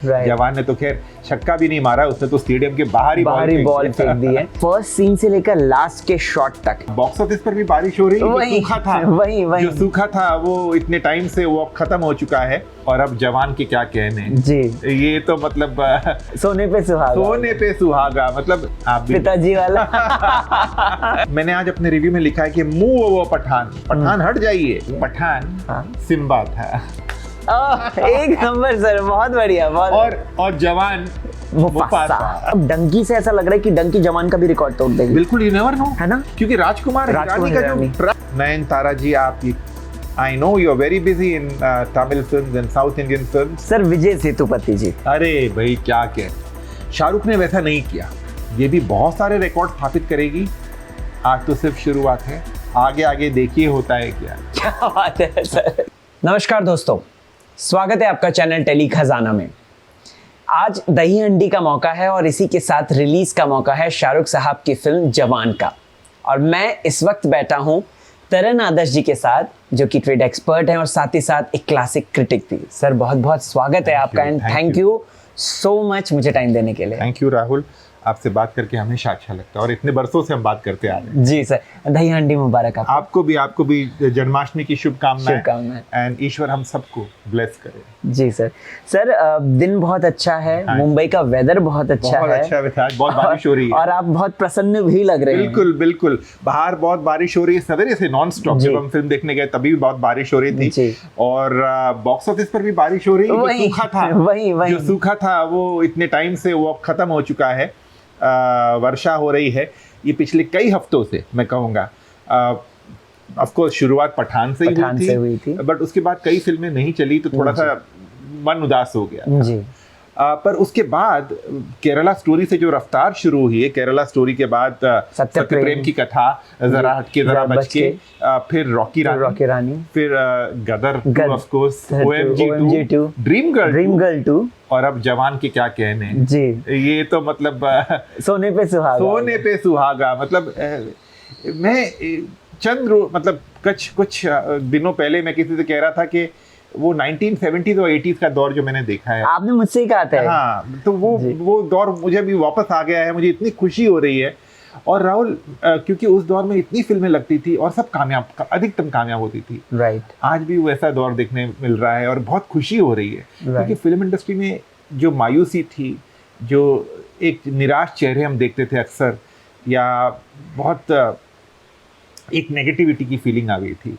जवान ने तो खैर छक्का भी नहीं मारा, उसने तो स्टेडियम के बाहर ही बॉल फेंक दी है। फर्स्ट सीन से लेकर लास्ट के शॉट तक बॉक्स ऑफिस पर भी बारिश हो रही है। वही, सूखा था वही। जो सूखा था वो इतने टाइम से वो अब खत्म हो चुका है। और अब जवान के क्या कहने जी, ये तो मतलब सोने पे सुहागा मतलब आप भी पिताजी वाला। मैंने आज अपने रिव्यू में लिखा है कि वो पठान हट जाइए, पठान सिम्बा था। एक नंबर सर, बहुत बढ़िया, बहुत। और जवान मुफासा। अब डंकी से ऐसा लग रहा है कि डंकी जवान का भी रिकॉर्ड तोड़ देगी। बिल्कुल, यू नेवर नो, है ना, क्योंकि राजकुमार हिरानी का जो नयनतारा जी, आप I know you are very busy in Tamil films and south Indian films. Sir Vijay Sethupathi ji, अरे भाई क्या कह, शाहरुख ने वैसा नहीं किया। ये भी बहुत सारे रिकॉर्ड स्थापित करेगी। आज तो सिर्फ शुरुआत है, आगे आगे देखिए होता है क्या बात है सर। नमस्कार दोस्तों, स्वागत है आपका चैनल टेली खजाना में। आज दही हंडी का मौका है और इसी के साथ रिलीज का मौका है शाहरुख साहब की फिल्म जवान का। और मैं इस वक्त बैठा हूं तरन आदर्श जी के साथ, जो कि ट्रेड एक्सपर्ट हैं और साथ ही साथ एक क्लासिक क्रिटिक भी। सर बहुत बहुत स्वागत है आपका and thank you so much मुझे टाइम देने के लिए। थैंक यू राहुल, आपसे बात करके हमेशा अच्छा लगता है और इतने बरसों से हम बात करते आ रहे हैं। जी सर, दही हंडी मुबारक आपको भी जन्माष्टमी की शुभकामनाएं एंड ईश्वर हम सबको ब्लेस करे। जी सर। सर दिन बहुत अच्छा है, मुंबई का वेदर बहुत अच्छा है, बहुत बारिश हो रही है और आप बहुत प्रसन्न भी लग रहे हैं। बिल्कुल बाहर बहुत बारिश हो रही है, सवेरे से नॉन स्टॉप। जब हम फिल्म देखने गए तभी भी बहुत बारिश हो रही थी और बॉक्स ऑफिस पर भी बारिश हो रही है। जो सूखा था वो इतने टाइम से वो अब खत्म हो चुका है। वर्षा हो रही है ये पिछले कई हफ्तों से, मैं कहूँगा। ऑफ कोर्स शुरुआत पठान से हुई थी, बट उसके बाद कई फिल्में नहीं चली तो थोड़ा सा मन उदास हो गया जी। पर उसके बाद केरला स्टोरी से जो रफ्तार शुरू हुई है, केरला स्टोरी के बाद सत्यप्रेम की कथा, जरा हटके जरा बचके, फिर रॉकी रानी, फिर Gadar, of course OMG 2, Dream Girl 2, और अब जवान के क्या कहने जी। ये तो मतलब सोने पे सुहागा। मतलब मैं मतलब कुछ दिनों पहले मैं किसी से कह रहा था कि वो 1970s और 80s का दौर जो मैंने देखा है, आपने मुझसे ही कहा था। हाँ, तो वो दौर मुझे भी वापस आ गया है। मुझे इतनी खुशी हो रही है। और राहुल, क्योंकि उस दौर में इतनी फिल्में लगती थी और सब अधिकतम कामयाब होती थी। राइट। आज भी वैसा दौर देखने मिल रहा है और बहुत खुशी हो रही है। क्योंकि फिल्म इंडस्ट्री में जो मायूसी थी, जो एक निराश चेहरे हम देखते थे अक्सर, या बहुत एक नेगेटिविटी की फीलिंग आ गई थी,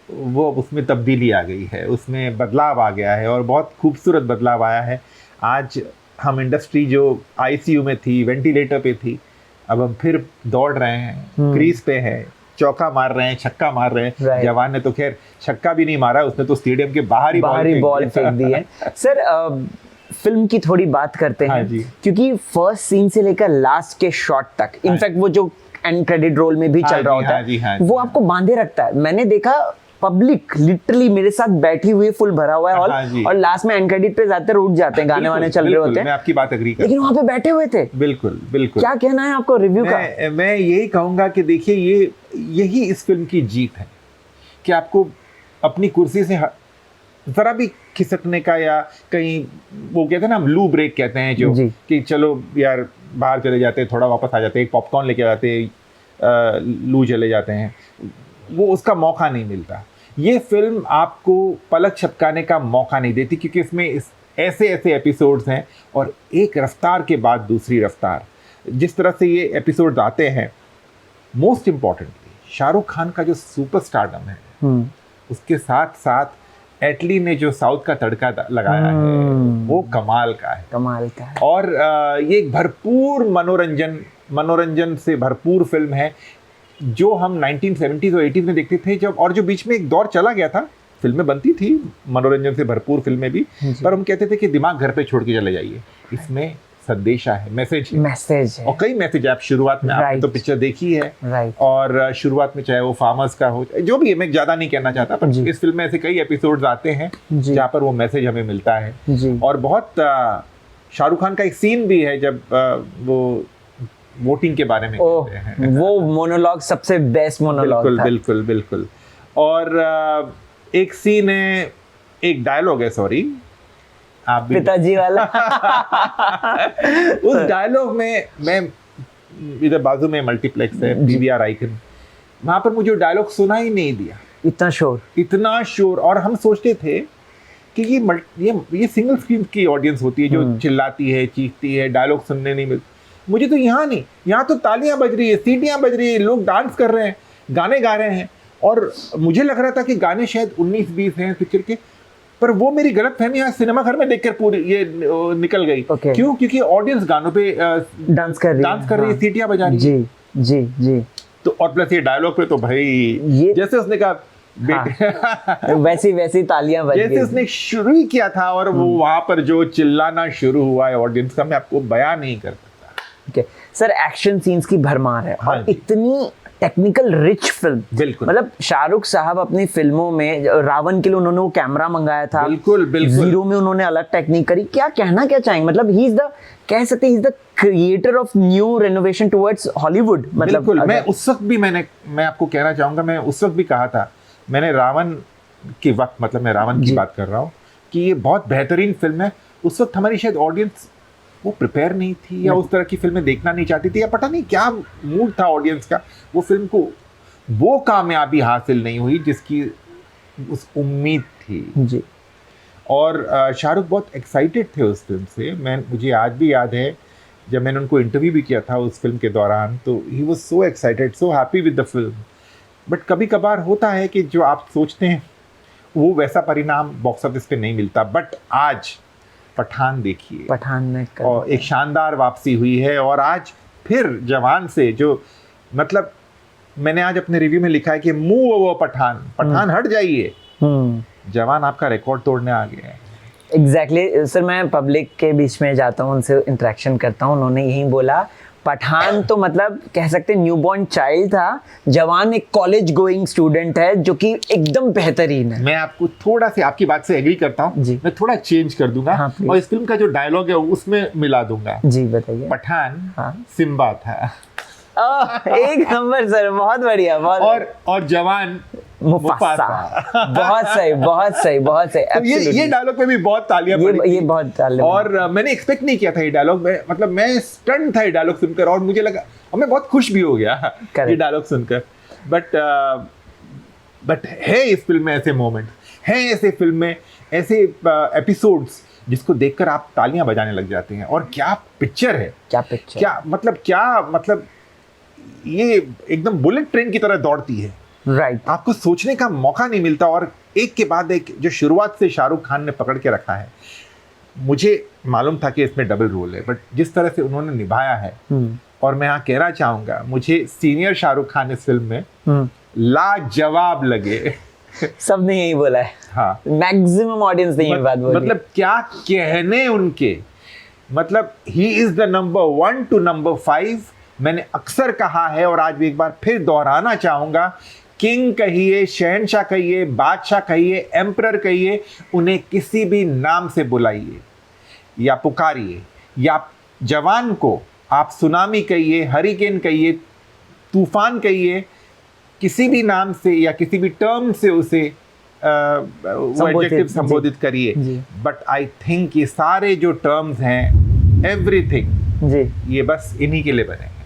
वो उसमें तब्दीली आ गई है, उसमें बदलाव आ गया है और बहुत खूबसूरत बदलाव आया है। आज हम इंडस्ट्री जो ICU में थी, वेंटिलेटर पे थी, अब हम फिर दौड़ रहे हैं, क्रीज पे है, चौका मार रहे हैं, छक्का मार रहे हैं। जवान ने तो खैर छक्का भी नहीं मारा, उसने तो स्टेडियम के बाहर ही बॉल फेंक दी है। सर फिल्म की थोड़ी बात करते हैं, क्योंकि फर्स्ट सीन से लेकर लास्ट के शॉट तक, इनफैक्ट वो जो एंड क्रेडिट रोल में भी चल रहा होता है, वो आपको बांधे रखता है। मैंने देखा पब्लिक लिटरली मेरे साथ बैठी हुई, फुल भरा हुआ है हॉल, और लास्ट में एंड क्रेडिट पे जाते उठ जाते हैं, गाने वाने चल रहे होते हैं। मैं आपकी बात एग्री करता हूं, लेकिन वहां पे बैठे हुए थे। बिल्कुल क्या कहना है आपको रिव्यू का? मैं यही कहूंगा कि देखिए, यही इस फिल्म की जीत है कि आपको अपनी कुर्सी से जरा भी खिसकने का, या कहीं वो कहते हैं ना, हम लू ब्रेक कहते हैं, जो कि चलो यार बाहर चले जाते हैं, थोड़ा वापस आ जाते हैं, पॉपकॉर्न लेके जाते हैं, लू चले जाते हैं, वो उसका मौका नहीं मिलता। ये फिल्म आपको पलक झपकाने का मौका नहीं देती, क्योंकि इसमें ऐसे एपिसोड्स हैं और एक रफ्तार के बाद दूसरी रफ्तार, जिस तरह से ये एपिसोड्स आते हैं। मोस्ट इम्पॉर्टेंटली शाहरुख खान का जो सुपर स्टारडम है, उसके साथ साथ एटली ने जो साउथ का तड़का लगाया है, वो कमाल का है। और ये एक भरपूर मनोरंजन से भरपूर फिल्म है, जो हम 1970s और 80s में देखते थे, और जो बीच में एक दौर चला गया था, फिल्में बनती थी मनोरंजन से भरपूर फिल्में भी, पर हम कहते थे कि दिमाग घर पे छोड़ के चले जाइए। इसमें संदेशा है, मैसेज है, और कई मैसेज आप शुरुआत में आपने तो पिक्चर देखी है, और शुरुआत में चाहे वो फार्मर्स का हो, जो भी है, मैं ज्यादा नहीं कहना चाहता, पर इस फिल्म में ऐसे कई एपिसोड्स आते हैं जहाँ पर वो मैसेज हमें मिलता है। और बहुत शाहरुख खान का एक सीन भी है जब वो वोटिंग के बारे में कहते हैं, वो मोनोलॉग सबसे बेस्ट मोनोलॉग था। बिल्कुल। और एक सीन है, एक डायलॉग है, सॉरी, आप भी पिताजी वाला। उस डायलॉग में मैं इधर बाजू में मल्टीप्लेक्स है पीवीआर आइकन, वहां पर मुझे डायलॉग सुना ही नहीं दिया। इतना शोर। और हम सोचते थे कि ये सिंगल स्क्रीन की ऑडियंस होती है जो चिल्लाती है, चीखती है, डायलॉग सुनने नहीं मिलते। मुझे तो यहाँ नहीं, यहाँ तो तालियां बज रही है, सीटियां बज रही है, लोग डांस कर रहे हैं, गाने गा रहे हैं। और मुझे लग रहा था कि गाने शायद 19-20 हैं पिक्चर के, पर वो मेरी गलत फहमी यहाँ सिनेमा घर में देखकर पूरी ये निकल गई। क्यों? क्योंकि ऑडियंस गानों पे डांस कर रही है, सीटियां बजा रही है। जी। तो और प्लस ये डायलॉग पे तो भाई जैसे उसने कहा वैसी तालियां बज गई, जैसे उसने शुरू ही किया था। और वो वहां पर जो चिल्लाना शुरू हुआ है ऑडियंस का, मैं आपको बयान नहीं कर सकता। सर एक्शन सीन्स की भरमार है और इतनी टेक्निकल रिच फिल्म। बिल्कुल। मतलब शाहरुख साहब अपनी फिल्मों में रावण के लिए उन्होंने वो कैमरा मंगाया था, बिल्कुल। जीरो में उन्होंने अलग टेक्निक करी। क्या चाहेंगे? मतलब ही इज द, कह सकते हैं, he is the creator of new renovation towards Hollywood. मतलब बिल्कुल। मैं उस वक्त भी मैं आपको कहना चाहूंगा, मैं उस वक्त भी कहा था, मैंने रावण के वक्त, मतलब मैं रावण की बात कर रहा हूँ, कि ये बहुत बेहतरीन फिल्म है। उस वक्त हमारी शायद ऑडियंस वो प्रिपेयर नहीं थी, या उस तरह की फिल्में देखना नहीं चाहती थी, या पता नहीं क्या मूड था ऑडियंस का। वो फिल्म को वो कामयाबी हासिल नहीं हुई जिसकी उस उम्मीद थी जी। और शाहरुख बहुत एक्साइटेड थे उस फिल्म से। मुझे आज भी याद है जब मैंने उनको इंटरव्यू भी किया था उस फिल्म के दौरान, तो he was so excited, so happy with the film. But कभी कभार होता है कि जो आप सोचते हैं वो वैसा परिणाम बॉक्स ऑफिस पे नहीं मिलता। बट आज पठान देखिए, पठान में और एक शानदार वापसी हुई है। और आज फिर जवान से, जो मतलब मैंने आज अपने रिव्यू में लिखा है कि मूव ओवर पठान हट जाइए, जवान आपका रिकॉर्ड तोड़ने आ गया है। एग्जैक्टली सर, मैं पब्लिक के बीच में जाता हूँ, उनसे इंटरेक्शन करता हूँ, उन्होंने यही बोला, पठान तो मतलब कह सकते हैं न्यूबॉर्न चाइल्ड था, जवान एक कॉलेज गोइंग स्टूडेंट है जो कि एकदम बेहतरीन है। मैं आपको थोड़ा सा आपकी बात से एग्री करता हूँ, मैं थोड़ा चेंज कर दूंगा। हाँ, और इस फिल्म का जो डायलॉग है उसमें मिला दूंगा। जी बताइए। पठान सिम्बा था। एक नंबर सर, बहुत बढ़िया। और जवान मुफासा। बहुत सही। तो ये डायलॉग पे भी बहुत तालियां पड़ी। ये बहुत तालियां। और मैंने एक्सपेक्ट नहीं किया था ये डायलॉग में, मतलब मैं स्टन था ये डायलॉग सुनकर, और मुझे लगा, और मैं बहुत खुश भी हो गया ये डायलॉग सुनकर। बट है इस फिल्म में ऐसे मोमेंट, हैं ऐसे फिल्म में ऐसे एपिसोड्स जिसको देखकर आप तालियां बजाने लग जाते हैं। और क्या पिक्चर है, क्या मतलब ये एकदम बुलेट ट्रेन की तरह दौड़ती है। राइट। आपको सोचने का मौका नहीं मिलता, और एक के बाद एक जो शुरुआत से शाहरुख खान ने पकड़ के रखा है। मुझे मालूम था कि इसमें डबल रोल है, बट जिस तरह से उन्होंने निभाया है, और मैं यहाँ कहना चाहूंगा, मुझे सीनियर शाहरुख खान इस फिल्म में लाजवाब लगे। सबने यही बोला है। हाँ, मैक्सिमम ऑडियंस ने यही बात बोली। मतलब क्या कहने उनके, मतलब he is the number 1 to number 5। मैंने अक्सर कहा है और आज भी एक बार फिर दोहराना चाहूंगा, किंग कहिए, शहनशाह कहिए, बादशाह कहिए, एम्परर कहिए, उन्हें किसी भी नाम से बुलाइए या पुकारिए, या जवान को आप सुनामी कहिए, हरिकेन कहिए, तूफान कहिए, किसी भी नाम से या किसी भी टर्म से उसे एडजेक्टिव संबोधित करिए। बट आई थिंक ये सारे जो टर्म्स हैं, एवरीथिंग जी, ये बस इन्हीं के लिए बने हैं।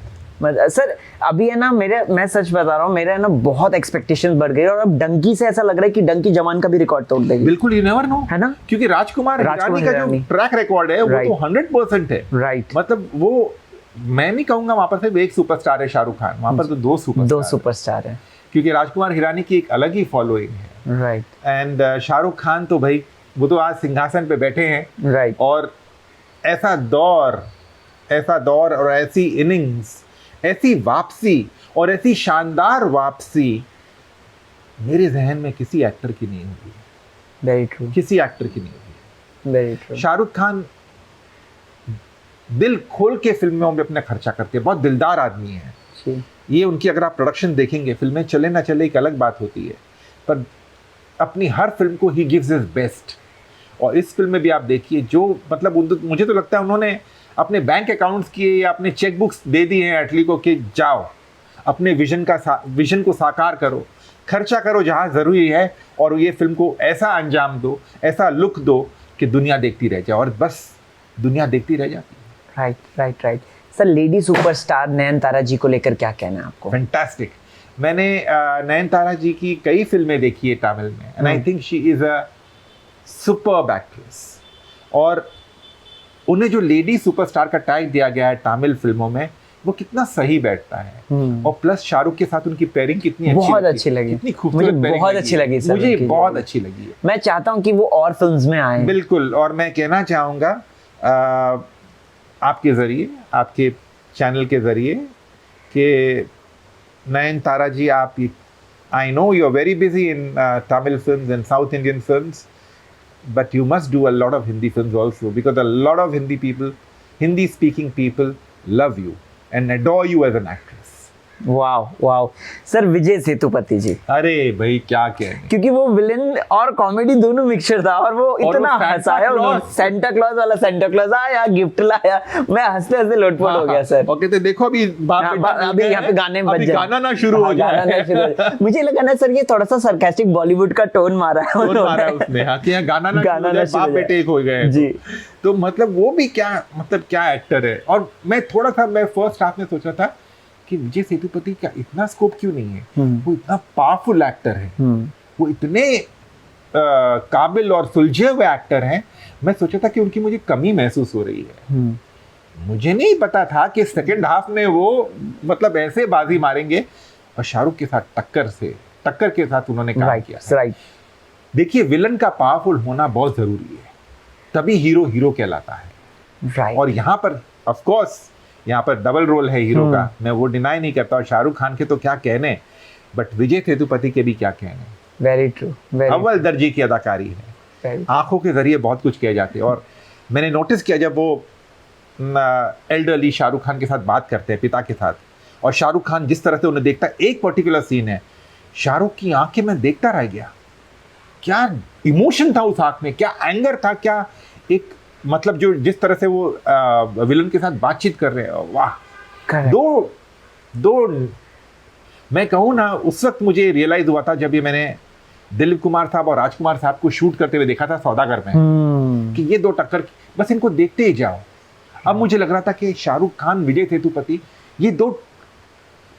सर अभी है ना, मैं सच बता रहा हूँ, मेरा है ना बहुत एक्सपेक्टेशंस बढ़ गई, और अब डंकी से ऐसा लग रहा है कि डंकी जवान का भी रिकॉर्ड तोड़ देगी। बिल्कुल, यू नेवर नो, है ना, क्योंकि राजकुमार हिरानी का जो ट्रैक रिकॉर्ड है वो तो 100% है। राइट। मतलब वो, मैं नहीं कहूंगा वहां पर सिर्फ एक सुपरस्टार है शाहरुख खान, वहां पर तो दो सुपरस्टार है, क्योंकि राजकुमार हिरानी की एक अलग ही फॉलोइंग है। राइट। एंड शाहरुख खान तो भाई वो तो आज सिंहासन पे बैठे हैं। राइट। और ऐसा दौर और ऐसी इनिंग्स, ऐसी वापसी और ऐसी शानदार वापसी मेरे जहन में किसी एक्टर की नहीं हुई। Very true. किसी एक्टर की नहीं हुई। Very true. शाहरुख खान दिल खोल के फिल्मों में अपना खर्चा करते हैं, बहुत दिलदार आदमी है। ये उनकी अगर आप प्रोडक्शन देखेंगे, फिल्में चले ना चले एक अलग बात होती है, पर अपनी हर फिल्म को ही गिव्स हिज बेस्ट। और इस फिल्म में भी आप देखिए, जो मतलब मुझे तो लगता है उन्होंने अपने बैंक अकाउंट्स किए या अपने चेक बुक्स दे दिए हैं एटली को कि जाओ अपने विजन को साकार करो, खर्चा करो जहाँ ज़रूरी है, और ये फिल्म को ऐसा अंजाम दो, ऐसा लुक दो कि दुनिया देखती रह जाए, और बस दुनिया देखती रह जाती है। Right. Sir, lady superstar Nayanthara ji को लेकर क्या कहना है आपको? फैंटास्टिक। मैंने नयनतारा जी की कई फिल्में देखी है तमिल में, and I think she is a superb actress. और उन्हें जो लेडी सुपरस्टार का टैग दिया गया है तमिल फिल्मों में, वो कितना सही बैठता है। और प्लस शाहरुख के साथ उनकी पेयरिंग कितनी बहुत अच्छी लगी, कितनी खूबसूरत मुझे pairing बहुत लगी अच्छी है। लगी सर, मुझे उनकी बहुत जोड़ी। अच्छी लगी है। मैं चाहता हूँ कि वो और फिल्म्स में आए। बिल्कुल। और मैं कहना चाहूँगा आपके ज़रिए, आपके चैनल के ज़रिए, कि नयनतारा जी, आप, I know you are very busy in Tamil films and south Indian films, but you must do a lot of Hindi films also, because a lot of Hindi speaking people love you and adore you as an actress. वाह sir, Vijay Sethupathi ji, अरे भाई क्या कहने। क्योंकि वो villain और comedy दोनों mixture था, और वो इतना वो हंसाया उन्होंने। सेंटा क्लॉज वाला, सेंटा क्लॉज आया, गिफ्ट लाया, मैं हंसते हंसते लोटपोट हो गया सर। और कहते देखो अभी अभी यहाँ पे गाने बज जाए, गाना ना शुरू हो जाए। मुझे लगा ना सर, ये थोड़ा सा सरकास्टिक बॉलीवुड का टोन मारा है उसने, हाँ, कि यहाँ गाना ना शुरू हो जाए, बाप बेटे एक हो गए जी। तो मतलब वो भी क्या एक्टर है। और मैं फर्स्ट हाफ में सोच रहा था कि विजय सेतुपति का इतना स्कोप क्यों नहीं है। वो इतना पावरफुल एक्टर है, वो इतने काबिल और सुलझे हुए एक्टर हैं। मैं सोचा था कि उनकी मुझे कमी महसूस हो रही है। मुझे नहीं पता था कि सेकंड हाफ में वो मतलब ऐसे बाजी मारेंगे, और शाहरुख के साथ टक्कर के साथ उन्होंने काम किया। राइट। देखिए, विलन का पावरफुल होना बहुत जरूरी है, तभी हीरो कहलाता है। राइट। और यहाँ पर ऑफ कोर्स यहाँ पर डबल रोल है हीरो का, मैं वो डिनाई नहीं करता। और शाहरुख खान के तो क्या कहने, बट विजय सेतुपति के भी क्या कहने। Very true. अव्वल दर्जे की अदाकारी है, आंखों के जरिए बहुत कुछ किए जाते हैं। और मैंने नोटिस किया, जब वो एल्डरली शाहरुख खान के साथ बात करते हैं, पिता के साथ, और शाहरुख खान जिस तरह से उन्हें देखता है, एक पर्टिकुलर सीन है, शाहरुख की आंखें मैं देखता रह गया, क्या इमोशन था उस आंख में, क्या एंगर था, क्या एक मतलब जो जिस तरह से वो विलन के साथ बातचीत कर रहे हैं, वाह। दो मैं कहूँ ना, उस वक्त मुझे रियलाइज हुआ था जब ये मैंने दिलीप कुमार साहब और राजकुमार साहब को शूट करते हुए देखा था सौदागर में, कि ये दो टक्कर, बस इनको देखते ही जाओ। अब मुझे लग रहा था कि शाहरुख खान, विजय सेतुपति, ये दो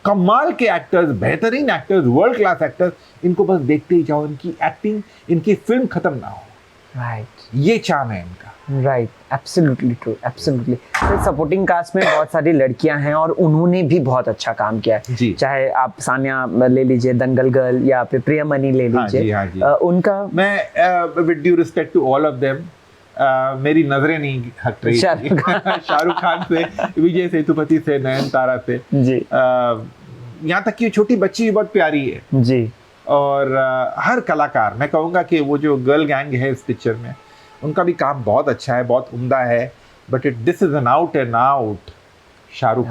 कमाल के एक्टर्स, बेहतरीन एक्टर्स, वर्ल्ड क्लास एक्टर्स, इनको बस देखते ही जाओ, इनकी एक्टिंग, इनकी फिल्म खत्म ना हो। राइट। ये चाम है इनका। Right, absolutely true, absolutely. Supporting cast में बहुत सारी लड़कियां हैं और उन्होंने भी बहुत अच्छा काम किया है। जी। चाहे आप सानिया ले लीजिए, दंगल गर्ल, या फिर प्रियमनी ले लीजिए। हाँ जी। उनका मैं with due respect to all of them, मेरी नजरें नहीं हट रही शाहरुख खान से, विजय सेतुपति से, नयनतारा से जी। यहाँ तक कि छोटी बच्ची भी बहुत प्यारी है जी। और हर कलाकार, मैं कहूँगा कि वो जो गर्ल गैंग है इस पिक्चर में, उनका भी काम बहुत अच्छा है, बहुत उम्दा है। But this is an out and out Shah Rukh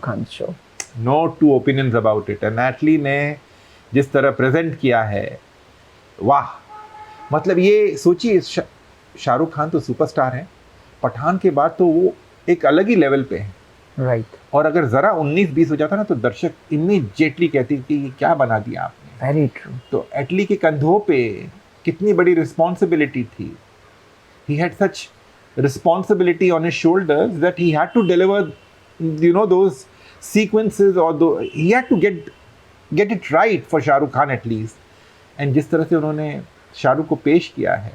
Khan show. No two opinions about it. Natalie ने जिस तरह प्रेजेंट किया है, वाह। मतलब ये सोचिए, शाहरुख खान तो सुपरस्टार हैं, पठान के बाद तो वो एक अलग ही लेवल पे हैं। राइट। और अगर जरा 19-20 हो जाता ना, तो दर्शक इमीडिएटली कहती कि ये क्या बना दिया आपने। Very true. तो एटली के कंधों पे कितनी बड़ी रिस्पॉन्सिबिलिटी थी। He had such responsibility on his shoulders that he had to deliver, those sequences, or he had to get it right for Shahrukh Khan at least. And जिस तरह से उन्होंने शाहरुख को पेश किया है,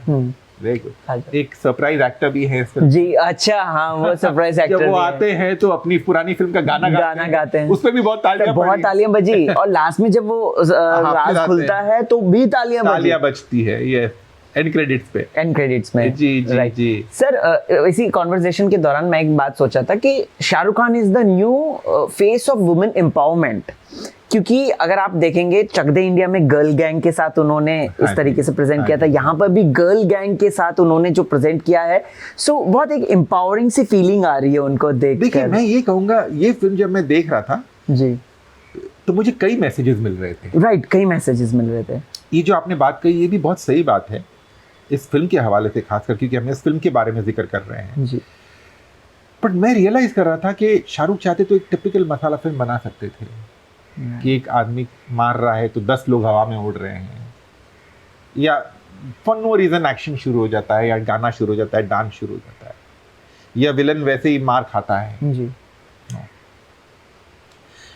वेरी गुड। एक सरप्राइज एक्टर भी है इसमें जी। अच्छा, हाँ, वो सरप्राइज एक्टर जब वो आते हैं तो अपनी पुरानी फिल्म का गाना गाते हैं। उस पे भी बहुत तालियां बजी। और लास्ट में जब वो राज खुलता है तो भी तालियां बजती है। ये एंड क्रेडिट्स में जी। सर, इसी कॉन्वर्सेशन के दौरान मैं एक बात सोचा था कि Shahrukh Khan is the new face of women empowerment, क्योंकि अगर आप देखेंगे चक दे इंडिया में गर्ल गैंग के साथ उन्होंने इस तरीके से प्रेजेंट किया था, यहाँ पर भी गर्ल गैंग के साथ उन्होंने जो प्रेजेंट किया है, सो बहुत एक एम्पावरिंग सी फीलिंग आ रही है उनको देख कर। देखिए, मैं ये कहूँगा, ये फिल्म जब मैं देख रहा था जी, तो मुझे कई मैसेजेस मिल रहे थे। राइट, कई मैसेजेस मिल रहे थे। ये जो आपने बात कही, ये भी बहुत सही बात है इस फिल्म के हवाले से, खासकर क्योंकि हम इस फिल्म के बारे में जिक्र कर रहे हैं जी। बट मैं रियलाइज कर रहा था कि शाहरुख चाहते तो एक टिपिकल मसाला फिल्म बना सकते थे, कि एक आदमी मार रहा है तो 10 लोग हवा में उड़ रहे हैं, या फॉर नो रीजन एक्शन शुरू हो जाता है या गाना शुरू हो जाता है, डांस शुरू हो जाता है, या विलन वैसे ही मार खाता है। जी।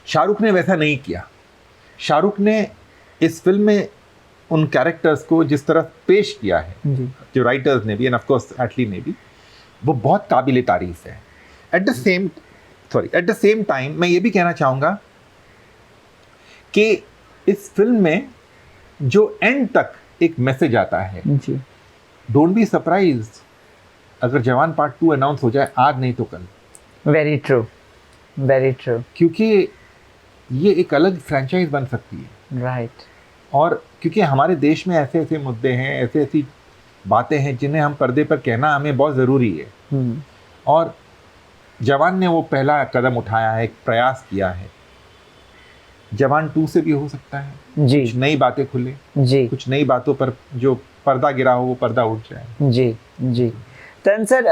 शाहरुख ने वैसा नहीं किया। शाहरुख ने इस फिल्म में उन कैरेक्टर्स को जिस तरह पेश किया है, जी। जो राइटर्स ने भी एंड ऑफ कोर्स एटली ने भी, वो बहुत काबिल तारीफ है। एट द सेम टाइम मैं ये भी कहना चाहूँगा कि इस फिल्म में जो एंड तक एक मैसेज आता है, जी। डोंट बी सरप्राइज अगर जवान पार्ट 2 अनाउंस हो जाए आज नहीं तो कल, वेरी ट्रू, वेरी ट्रू। क्योंकि ये एक अलग फ्रेंचाइज बन सकती है। राइट। और क्योंकि हमारे देश में ऐसे ऐसे मुद्दे हैं, ऐसी ऐसी बातें हैं जिन्हें हम पर्दे पर कहना हमें बहुत ज़रूरी है। और जवान ने वो पहला कदम उठाया है, एक प्रयास किया है। जवान 2 से भी हो सकता है जी। कुछ नई बातें खुले, जी। कुछ नई बातों पर जो पर्दा गिरा हो वो पर्दा उठ जाए। जी। जी। तन सर,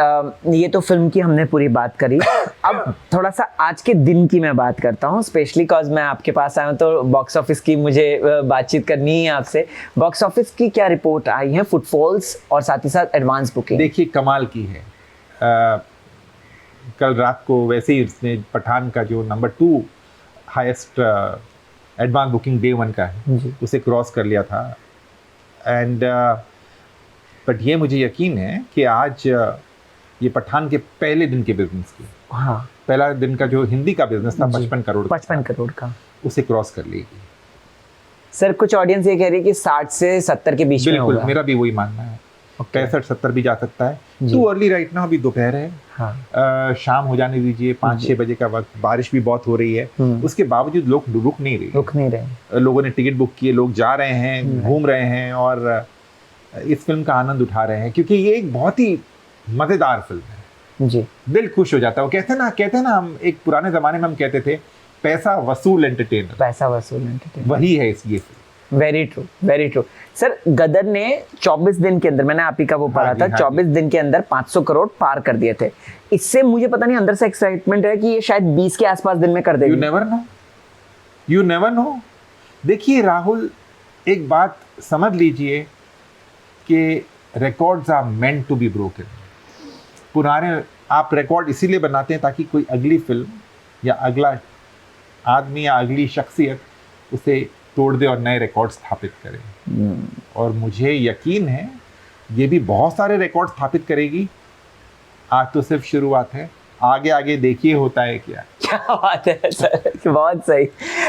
ये तो फिल्म की हमने पूरी बात करी। अब थोड़ा सा आज के दिन की मैं बात करता हूँ, स्पेशली कॉज मैं आपके पास आया हूँ तो बॉक्स ऑफिस की मुझे बातचीत करनी है आपसे। बॉक्स ऑफिस की क्या रिपोर्ट आई है, फुटफॉल्स और साथ ही साथ एडवांस बुकिंग? देखिए कमाल की है। कल रात को वैसे ही उसने पठान का जो number 2 highest advance booking day 1 का है जी। उसे क्रॉस कर लिया था। एंड बट ये मुझे यकीन है कि आज ये पठान के पहले दिन के बिजनेस की, हाँ, पहला दिन का जो हिंदी का बिजनेस था 55 करोड़, 55 करोड़ का, उसे क्रॉस कर लेगी। सर कुछ ऑडियंस ये कह रही है कि 60 से 70 के बीच में बिल्कुल, होगा। मेरा भी वही मानना है। 65-70 भी जा सकता है। जी। टू अर्ली राइट नाउ, अभी दोपहर है। हाँ। शाम हो जाने दीजिए, 5-6 बजे का वक्त, बारिश भी बहुत हो रही है, उसके बावजूद लोग रुक नहीं रहे। लोगों ने टिकट बुक किए, लोग जा रहे हैं, घूम रहे हैं और इस फिल्म का आनंद उठा रहे हैं, क्योंकि ये एक बहुत ही मजेदार फिल्म है। जी। दिल खुश हो जाता है। वो कहते हैं ना हम एक पुराने जमाने में हम कहते थे पैसा वसूल एंटरटेनर, पैसा वसूल एंटरटेनर, वही है इस ये फिल्म। Very true, very true. Sir Gadar ने 24 दिन के अंदर, मैंने आप ही का वो पढ़ा था, 24 दिन के अंदर 500 करोड़ पार कर दिए थे। इससे मुझे पता नहीं अंदर से एक्साइटमेंट है कि ये शायद 20 के आसपास दिन में कर देगी। You never know. देखिए राहुल, एक बात समझ लीजिए कि records are meant to be broken. पुराने आप रिकॉर्ड इसीलिए बनाते हैं ताकि कोई अगली फिल्म या अगला आदमी या अगली शख्सियत उसे तोड़ दे और नए रिकॉर्ड स्थापित करे। और मुझे यकीन है ये भी बहुत सारे रिकॉर्ड स्थापित करेगी। आज तो सिर्फ शुरुआत है, आगे आगे देखिए होता है क्या। क्या बात है सर, बहुत सही।